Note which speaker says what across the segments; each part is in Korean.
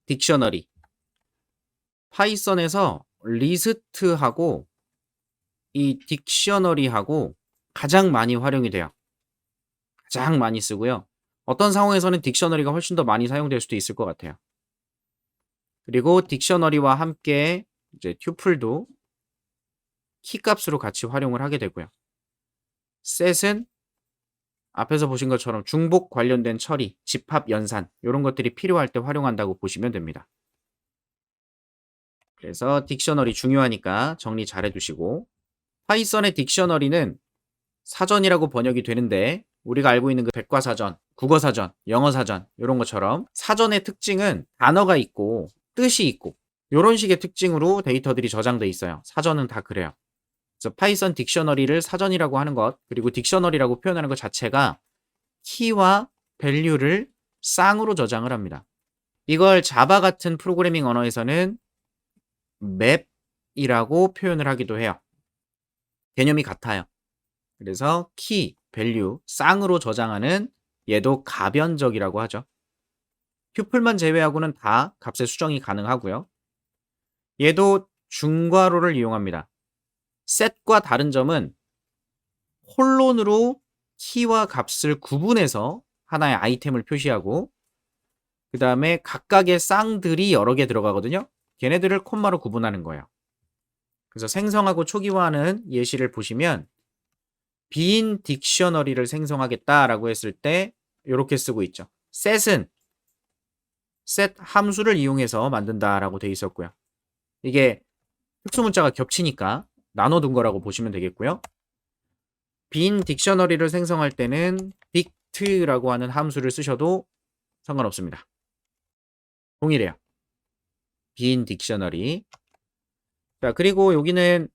Speaker 1: 딕셔너리. 파이썬에서 리스트하고 이 딕셔너리하고 가장 많이 활용이 돼요. 가장 많이 쓰고요. 어떤 상황에서는 딕셔너리가 훨씬 더 많이 사용될 수도 있을 것 같아요. 그리고 딕셔너리와 함께 이제 튜플도 키값으로 같이 활용을 하게 되고요. 셋은 앞에서 보신 것처럼 중복 관련된 처리, 집합 연산 이런 것들이 필요할 때 활용한다고 보시면 됩니다. 그래서 딕셔너리 중요하니까 정리 잘 해두시고, 파이썬의 딕셔너리는 사전이라고 번역이 되는데 우리가 알고 있는 그 백과사전, 국어사전, 영어사전 이런 것처럼 사전의 특징은 단어가 있고 뜻이 있고 이런 식의 특징으로 데이터들이 저장돼 있어요. 사전은 다 그래요. 그래서 파이썬 딕셔너리를 사전이라고 하는 것, 그리고 딕셔너리라고 표현하는 것 자체가 키와 밸류를 쌍으로 저장을 합니다. 이걸 자바 같은 프로그래밍 언어에서는 맵이라고 표현을 하기도 해요. 개념이 같아요. 그래서 키, 밸류, 쌍으로 저장하는 얘도 가변적이라고 하죠. 튜플만 제외하고는 다 값의 수정이 가능하고요. 얘도 중괄호를 이용합니다. set과 다른 점은 콜론으로 키와 값을 구분해서 하나의 아이템을 표시하고, 그 다음에 각각의 쌍들이 여러 개 들어가거든요. 걔네들을 콤마로 구분하는 거예요. 그래서 생성하고 초기화하는 예시를 보시면 빈 딕셔너리를 생성하겠다라고 했을 때 이렇게 쓰고 있죠. set은 set 함수를 이용해서 만든다라고 되어 있었고요. 이게 특수문자가 겹치니까 나눠둔 거라고 보시면 되겠고요. 빈 딕셔너리를 생성할 때는 dict라고 하는 함수를 쓰셔도 상관없습니다. 동일해요. 빈 딕셔너리. 자, 그리고 여기는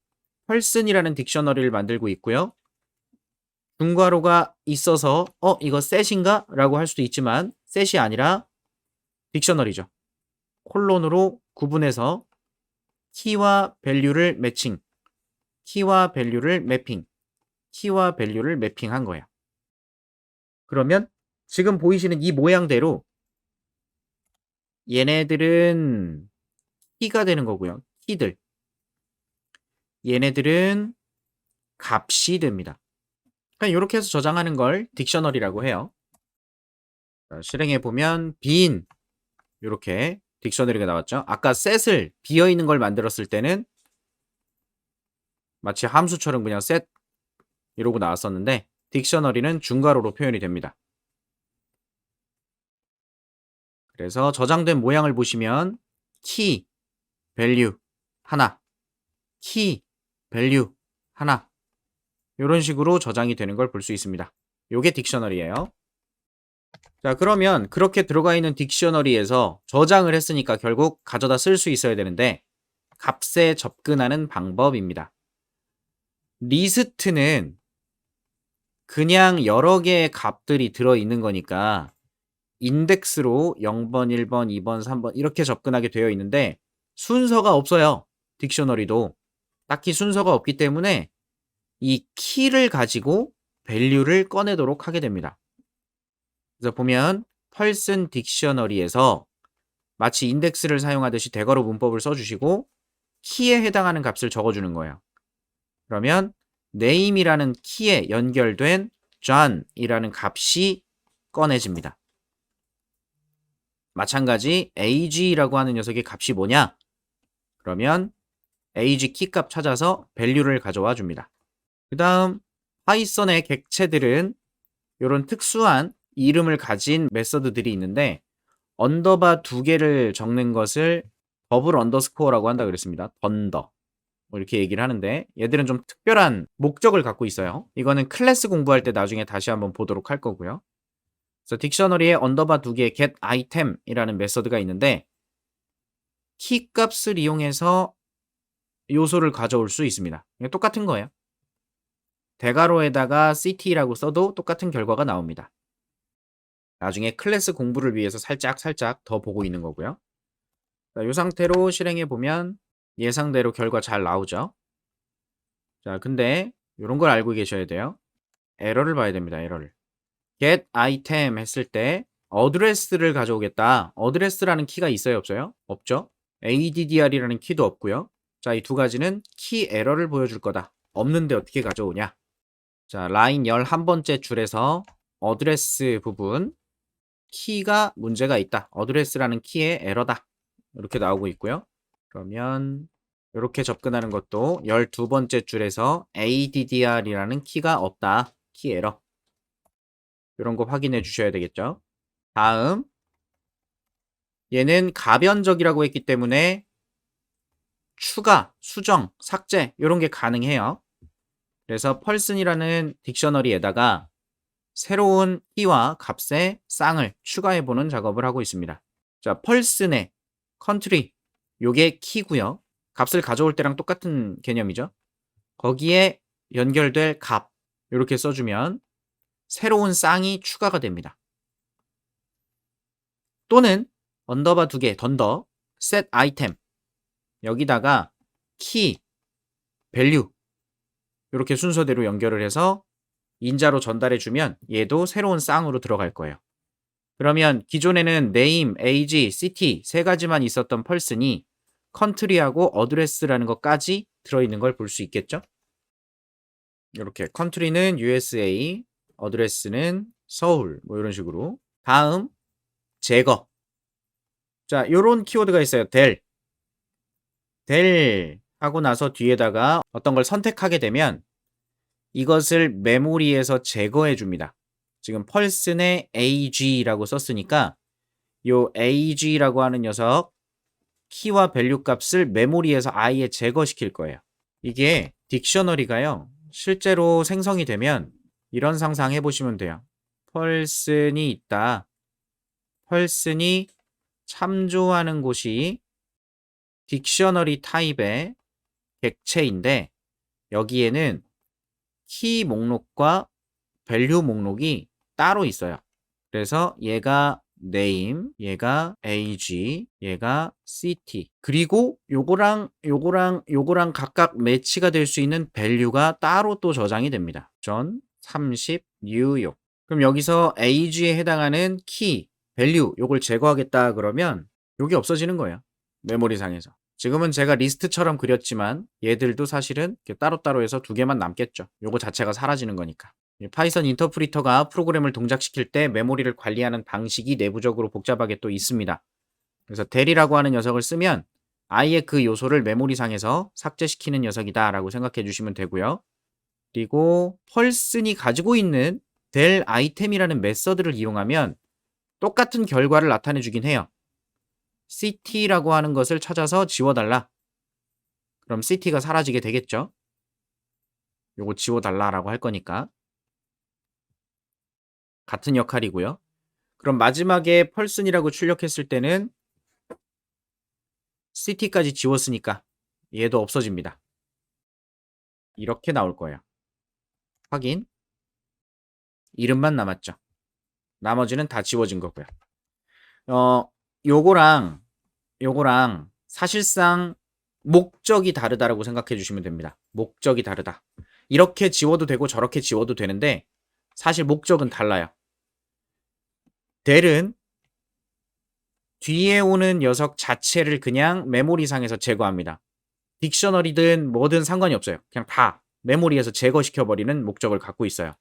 Speaker 1: person이라는 딕셔너리를 만들고 있고요. 중괄호가 있어서 이거 set인가? 라고 할 수도 있지만 set이 아니라 딕셔너리죠. 콜론으로 구분해서 키와 밸류를 매칭, 키와 밸류를 매핑, 키와 밸류를 매핑한 거예요. 그러면 지금 보이시는 이 모양대로 얘네들은 키가 되는 거고요. 키들. 얘네들은 값이 됩니다. 그냥 이렇게 해서 저장하는 걸 딕셔너리라고 해요. 실행해 보면 빈 이렇게 딕셔너리가 나왔죠. 아까 set을 비어있는 걸 만들었을 때는 마치 함수처럼 그냥 set 이러고 나왔었는데 딕셔너리는 중괄호로 표현이 됩니다. 그래서 저장된 모양을 보시면 키, 밸류 하나, 키, 밸류 하나 이런 식으로 저장이 되는 걸 볼 수 있습니다. 요게 딕셔너리예요. 자, 그러면 그렇게 들어가 있는 딕셔너리에서 저장을 했으니까 결국 가져다 쓸 수 있어야 되는데 값에 접근하는 방법입니다. 리스트는 그냥 여러 개의 값들이 들어있는 거니까 인덱스로 0번, 1번, 2번, 3번 이렇게 접근하게 되어 있는데 순서가 없어요. 딕셔너리도 딱히 순서가 없기 때문에 이 키를 가지고 밸류를 꺼내도록 하게 됩니다. 그래서 보면 person 딕셔너리에서 마치 인덱스를 사용하듯이 대괄호 문법을 써주시고 키에 해당하는 값을 적어주는 거예요. 그러면 name이라는 키에 연결된 john이라는 값이 꺼내집니다. 마찬가지 age라고 하는 녀석의 값이 뭐냐? 그러면 age 키값 찾아서 밸류를 가져와 줍니다. 그 다음 파이썬의 객체들은 이런 특수한 이름을 가진 메서드들이 있는데 언더바 2개를 적는 것을 더블 언더스코어라고 한다 그랬습니다. 던더 뭐 이렇게 얘기를 하는데 얘들은 좀 특별한 목적을 갖고 있어요. 이거는 클래스 공부할 때 나중에 다시 한번 보도록 할 거고요. 그래서 딕셔너리에 언더바 2개 get item이라는 메서드가 있는데 키 값을 이용해서 요소를 가져올 수 있습니다. 똑같은 거예요. 대괄호에다가 city라고 써도 똑같은 결과가 나옵니다. 나중에 클래스 공부를 위해서 살짝 더 보고 있는 거고요. 자, 이 상태로 실행해 보면 예상대로 결과 잘 나오죠. 자, 근데 이런 걸 알고 계셔야 돼요. 에러를 봐야 됩니다. 에러를. get item 했을 때 어드레스를 가져오겠다. 어드레스라는 키가 있어요, 없어요? 없죠? addr이라는 키도 없고요. 자, 이 두 가지는 키 에러를 보여줄 거다. 없는데 어떻게 가져오냐? 자, 라인 11번째 줄에서 어드레스 부분 키가 문제가 있다. 어드레스라는 키의 에러다. 이렇게 나오고 있고요. 그러면 이렇게 접근하는 것도 12번째 줄에서 addr이라는 키가 없다. 키 에러. 이런 거 확인해 주셔야 되겠죠. 다음 얘는 가변적이라고 했기 때문에 추가, 수정, 삭제 이런 게 가능해요. 그래서 펄슨이라는 딕셔너리에다가 새로운 키와 값의 쌍을 추가해보는 작업을 하고 있습니다. 자, 펄슨의 컨트리 요게 키고요. 값을 가져올 때랑 똑같은 개념이죠. 거기에 연결될 값 이렇게 써주면 새로운 쌍이 추가가 됩니다. 또는 언더바 2개 던더 set item 여기다가 키, 밸류 이렇게 순서대로 연결을 해서 인자로 전달해주면 얘도 새로운 쌍으로 들어갈 거예요. 그러면 기존에는 name, age, city 세 가지만 있었던 펄슨이 country하고 address라는 것까지 들어있는 걸 볼 수 있겠죠? 이렇게 country는 USA, address는 서울 뭐 이런 식으로. 다음 제거. 자, 요런 키워드가 있어요. del 하고 나서 뒤에다가 어떤 걸 선택하게 되면 이것을 메모리에서 제거해 줍니다. 지금 펄슨의 ag라고 썼으니까 요 ag라고 하는 녀석 키와 밸류 값을 메모리에서 아예 제거시킬 거예요. 이게 딕셔너리가요. 실제로 생성이 되면 이런 상상 해보시면 돼요. 펄슨이 있다. 펄슨이 참조하는 곳이 딕셔너리 타입의 객체인데 여기에는 키 목록과 밸류 목록이 따로 있어요. 그래서 얘가 name, 얘가 age, 얘가 city. 그리고 요거랑 각각 매치가 될 수 있는 밸류가 따로 또 저장이 됩니다. 전 30 뉴욕. 그럼 여기서 age에 해당하는 키, 밸류 요걸 제거하겠다 그러면 요게 없어지는 거예요. 메모리상에서. 지금은 제가 리스트처럼 그렸지만 얘들도 사실은 따로따로 해서 두 개만 남겠죠. 요거 자체가 사라지는 거니까. 파이썬 인터프리터가 프로그램을 동작시킬 때 메모리를 관리하는 방식이 내부적으로 복잡하게 또 있습니다. 그래서 del이라고 하는 녀석을 쓰면 아예 그 요소를 메모리상에서 삭제시키는 녀석이다 라고 생각해 주시면 되고요. 그리고 펄슨이 가지고 있는 del 아이템이라는 메서드를 이용하면 똑같은 결과를 나타내 주긴 해요. city라고 하는 것을 찾아서 지워달라. 그럼 city가 사라지게 되겠죠. 요거 지워달라라고 할 거니까. 같은 역할이고요. 그럼 마지막에 펄슨이라고 출력했을 때는 city까지 지웠으니까 얘도 없어집니다. 이렇게 나올 거예요. 확인. 이름만 남았죠. 나머지는 다 지워진 거고요. 요거랑 사실상 목적이 다르다라고 생각해 주시면 됩니다. 목적이 다르다. 이렇게 지워도 되고 저렇게 지워도 되는데 사실 목적은 달라요. del은 뒤에 오는 녀석 자체를 그냥 메모리상에서 제거합니다. 딕셔너리든 뭐든 상관이 없어요. 그냥 다 메모리에서 제거시켜버리는 목적을 갖고 있어요.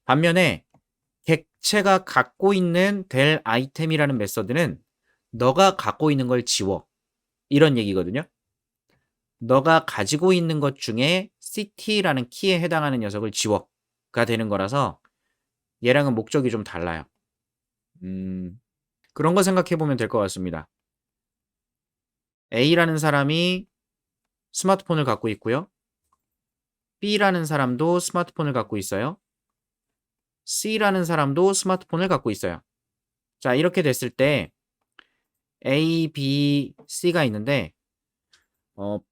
Speaker 1: 반면에 객체가 갖고 있는 del 아이템이라는 메서드는 너가 갖고 있는 걸 지워. 이런 얘기거든요. 너가 가지고 있는 것 중에 city라는 키에 해당하는 녀석을 지워가 되는 거라서 얘랑은 목적이 좀 달라요. 그런 거 생각해 보면 될 것 같습니다. A라는 사람이 스마트폰을 갖고 있고요. B라는 사람도 스마트폰을 갖고 있어요. C라는 사람도 스마트폰을 갖고 있어요. 자, 이렇게 됐을 때 A, B, C가 있는데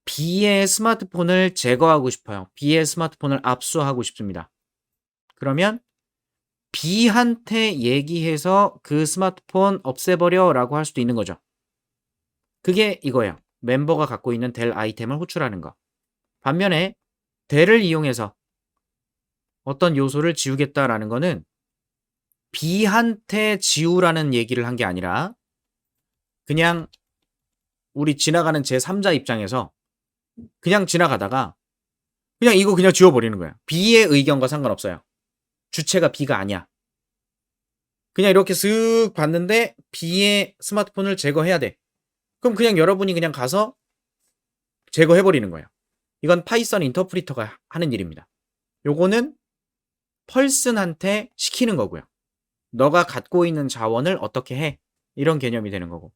Speaker 1: B의 스마트폰을 제거하고 싶어요. B의 스마트폰을 압수하고 싶습니다. 그러면 B한테 얘기해서 그 스마트폰 없애버려 라고 할 수도 있는 거죠. 그게 이거예요. 멤버가 갖고 있는 del 아이템을 호출하는 거. 반면에 del을 이용해서 어떤 요소를 지우겠다라는 거는 B한테 지우라는 얘기를 한 게 아니라 그냥 우리 지나가는 제3자 입장에서 그냥 지나가다가 그냥 이거 그냥 지워버리는 거예요. B의 의견과 상관없어요. 주체가 B가 아니야. 그냥 이렇게 쓱 봤는데 B의 스마트폰을 제거해야 돼. 그럼 그냥 여러분이 그냥 가서 제거해버리는 거예요. 이건 파이썬 인터프리터가 하는 일입니다. 요거는 펄슨한테 시키는 거고요. 너가 갖고 있는 자원을 어떻게 해? 이런 개념이 되는 거고.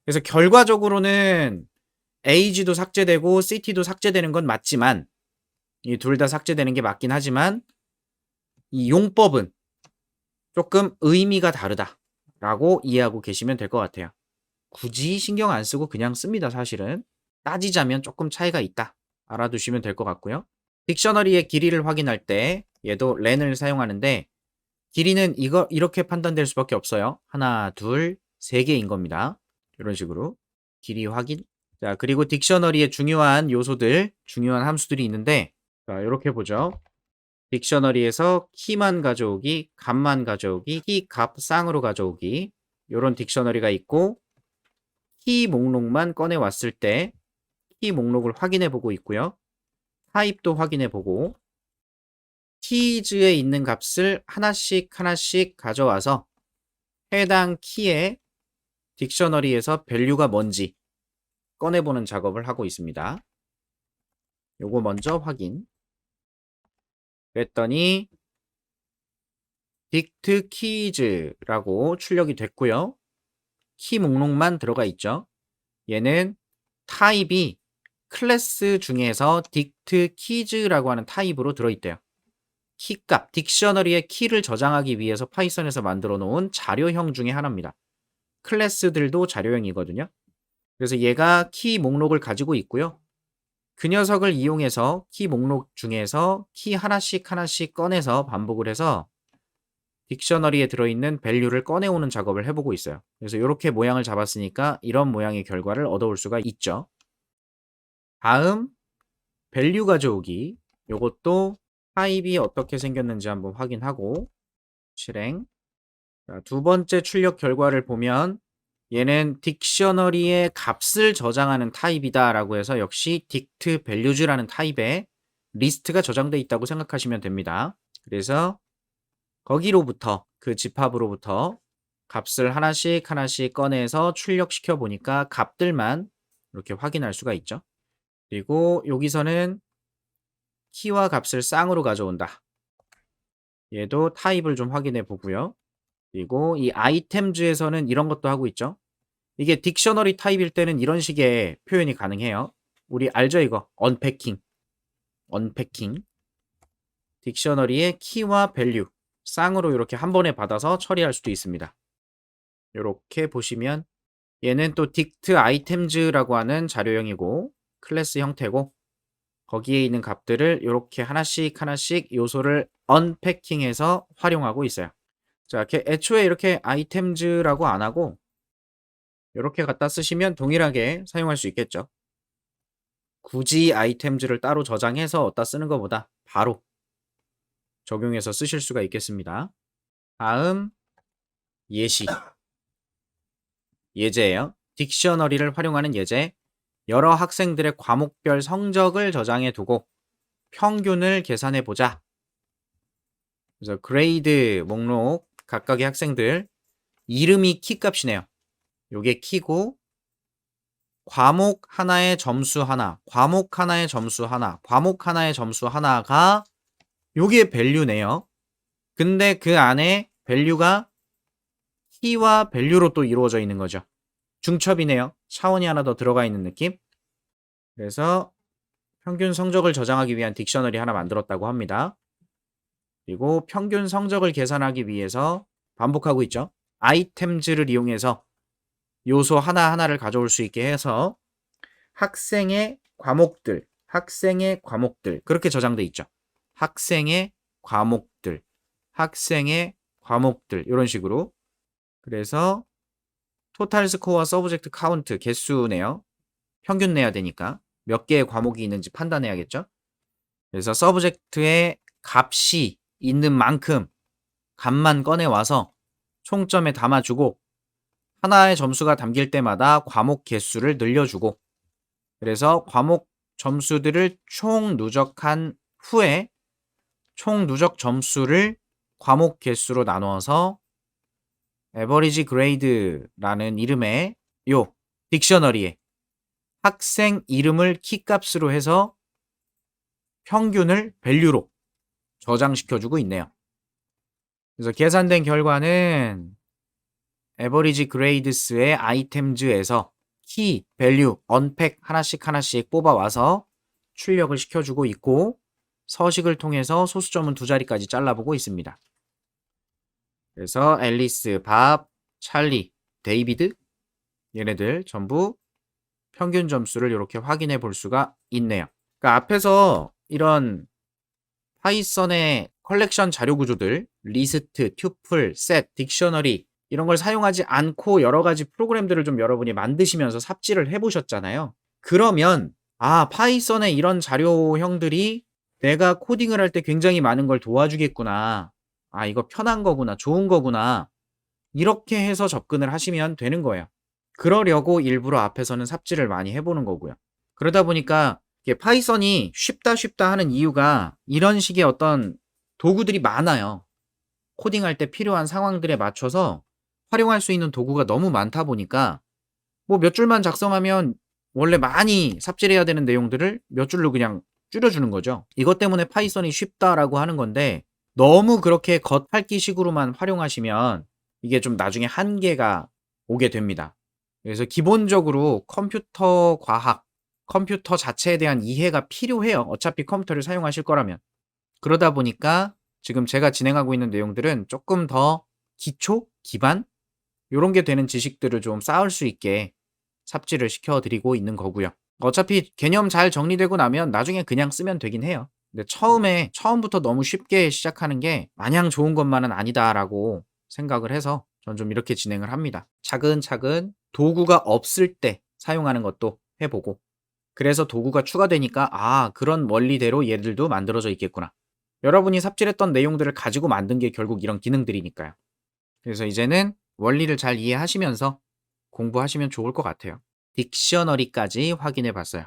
Speaker 1: 그래서 결과적으로는 AG도 삭제되고 CT도 삭제되는 건 맞지만 이 둘 다 삭제되는 게 맞긴 하지만 이 용법은 조금 의미가 다르다라고 이해하고 계시면 될 것 같아요. 굳이 신경 안 쓰고 그냥 씁니다. 사실은 따지자면 조금 차이가 있다. 알아두시면 될 것 같고요. 딕셔너리의 길이를 확인할 때 얘도 렌을 사용하는데 길이는 이렇게 판단될 수밖에 없어요. 하나, 둘, 세 개인 겁니다. 이런 식으로 길이 확인. 자, 그리고 딕셔너리의 중요한 요소들, 중요한 함수들이 있는데 자, 이렇게 보죠. 딕셔너리에서 키만 가져오기, 값만 가져오기, 키, 값, 쌍으로 가져오기 이런 딕셔너리가 있고 키 목록만 꺼내 왔을 때 키 목록을 확인해 보고 있고요. 타입도 확인해 보고 키즈에 있는 값을 하나씩 가져와서 해당 키의 딕셔너리에서 밸류가 뭔지 꺼내보는 작업을 하고 있습니다. 요거 먼저 확인. 그랬더니 딕트 키즈라고 출력이 됐고요. 키 목록만 들어가 있죠. 얘는 타입이 클래스 중에서 딕트 키즈라고 하는 타입으로 들어있대요. 키값, 딕셔너리의 키를 저장하기 위해서 파이썬에서 만들어 놓은 자료형 중에 하나입니다. 클래스들도 자료형이거든요. 그래서 얘가 키 목록을 가지고 있고요. 그 녀석을 이용해서 키 목록 중에서 키 하나씩 꺼내서 반복을 해서 딕셔너리에 들어있는 밸류를 꺼내오는 작업을 해보고 있어요. 그래서 이렇게 모양을 잡았으니까 이런 모양의 결과를 얻어올 수가 있죠. 다음 밸류 가져오기. 요것도 타입이 어떻게 생겼는지 한번 확인하고 실행. 자, 두 번째 출력 결과를 보면 얘는 딕셔너리의 값을 저장하는 타입이다 라고 해서 역시 dict values라는 타입에 리스트가 저장되어 있다고 생각하시면 됩니다. 그래서 거기로부터 그 집합으로부터 값을 하나씩 꺼내서 출력시켜 보니까 값들만 이렇게 확인할 수가 있죠. 그리고 여기서는 키와 값을 쌍으로 가져온다. 얘도 타입을 좀 확인해 보고요. 그리고 이 아이템즈에서는 이런 것도 하고 있죠. 이게 딕셔너리 타입일 때는 이런 식의 표현이 가능해요. 우리 알죠 이거? 언패킹. 딕셔너리의 키와 밸류 쌍으로 이렇게 한 번에 받아서 처리할 수도 있습니다. 이렇게 보시면 얘는 또 dict items라고 하는 자료형이고 클래스 형태고 거기에 있는 값들을 이렇게 하나씩 요소를 언패킹해서 활용하고 있어요. 자, 애초에 이렇게 items라고 안 하고 이렇게 갖다 쓰시면 동일하게 사용할 수 있겠죠. 굳이 아이템즈를 따로 저장해서 어디다 쓰는 것보다 바로 적용해서 쓰실 수가 있겠습니다. 다음 예제예요. 딕셔너리를 활용하는 예제. 여러 학생들의 과목별 성적을 저장해 두고 평균을 계산해 보자. 그래서 그레이드 목록 각각의 학생들 이름이 키값이네요. 요게 키고 과목 하나의 점수 하나, 과목 하나의 점수 하나, 과목 하나의 점수 하나가 요게 밸류네요. 근데 그 안에 밸류가 키와 밸류로 또 이루어져 있는 거죠. 중첩이네요. 차원이 하나 더 들어가 있는 느낌. 그래서 평균 성적을 저장하기 위한 딕셔너리 하나 만들었다고 합니다. 그리고 평균 성적을 계산하기 위해서 반복하고 있죠. 아이템즈를 이용해서 요소 하나하나를 가져올 수 있게 해서 학생의 과목들 그렇게 저장돼 있죠. 학생의 과목들 이런 식으로. 그래서 토탈 스코어 서브젝트 카운트 개수네요. 평균 내야 되니까 몇 개의 과목이 있는지 판단해야겠죠. 그래서 서브젝트의 값이 있는 만큼 값만 꺼내와서 총점에 담아주고 하나의 점수가 담길 때마다 과목 개수를 늘려주고 그래서 과목 점수들을 총 누적한 후에 총 누적 점수를 과목 개수로 나누어서 에버리지 그레이드라는 이름의 요 딕셔너리에 학생 이름을 키값으로 해서 평균을 밸류로 저장시켜주고 있네요. 그래서 계산된 결과는 에버리지 그레이드스의 아이템즈에서 키, 밸류, 언팩 하나씩 뽑아와서 출력을 시켜주고 있고 서식을 통해서 소수점은 2자리까지 잘라보고 있습니다. 그래서 앨리스, 밥, 찰리, 데이비드 얘네들 전부 평균 점수를 이렇게 확인해 볼 수가 있네요. 그러니까 앞에서 이런 파이썬의 컬렉션 자료 구조들, 리스트, 튜플, 셋, 딕셔너리 이런 걸 사용하지 않고 여러 가지 프로그램들을 좀 여러분이 만드시면서 삽질을 해보셨잖아요. 그러면 파이썬의 이런 자료형들이 내가 코딩을 할 때 굉장히 많은 걸 도와주겠구나. 이거 편한 거구나. 좋은 거구나. 이렇게 해서 접근을 하시면 되는 거예요. 그러려고 일부러 앞에서는 삽질을 많이 해보는 거고요. 그러다 보니까 이게 파이썬이 쉽다 하는 이유가 이런 식의 어떤 도구들이 많아요. 코딩할 때 필요한 상황들에 맞춰서 활용할 수 있는 도구가 너무 많다 보니까 뭐 몇 줄만 작성하면 원래 많이 삽질해야 되는 내용들을 몇 줄로 그냥 줄여주는 거죠. 이것 때문에 파이썬이 쉽다라고 하는 건데 너무 그렇게 겉핥기식으로만 활용하시면 이게 좀 나중에 한계가 오게 됩니다. 그래서 기본적으로 컴퓨터 과학, 컴퓨터 자체에 대한 이해가 필요해요. 어차피 컴퓨터를 사용하실 거라면. 그러다 보니까 지금 제가 진행하고 있는 내용들은 조금 더 기초, 기반 요런 게 되는 지식들을 좀 쌓을 수 있게 삽질을 시켜드리고 있는 거고요. 어차피 개념 잘 정리되고 나면 나중에 그냥 쓰면 되긴 해요. 근데 처음부터 너무 쉽게 시작하는 게 마냥 좋은 것만은 아니다라고 생각을 해서 전 좀 이렇게 진행을 합니다. 차근차근 도구가 없을 때 사용하는 것도 해보고 그래서 도구가 추가되니까 그런 원리대로 얘들도 만들어져 있겠구나. 여러분이 삽질했던 내용들을 가지고 만든 게 결국 이런 기능들이니까요. 그래서 이제는 원리를 잘 이해하시면서 공부하시면 좋을 것 같아요. 딕셔너리까지 확인해 봤어요.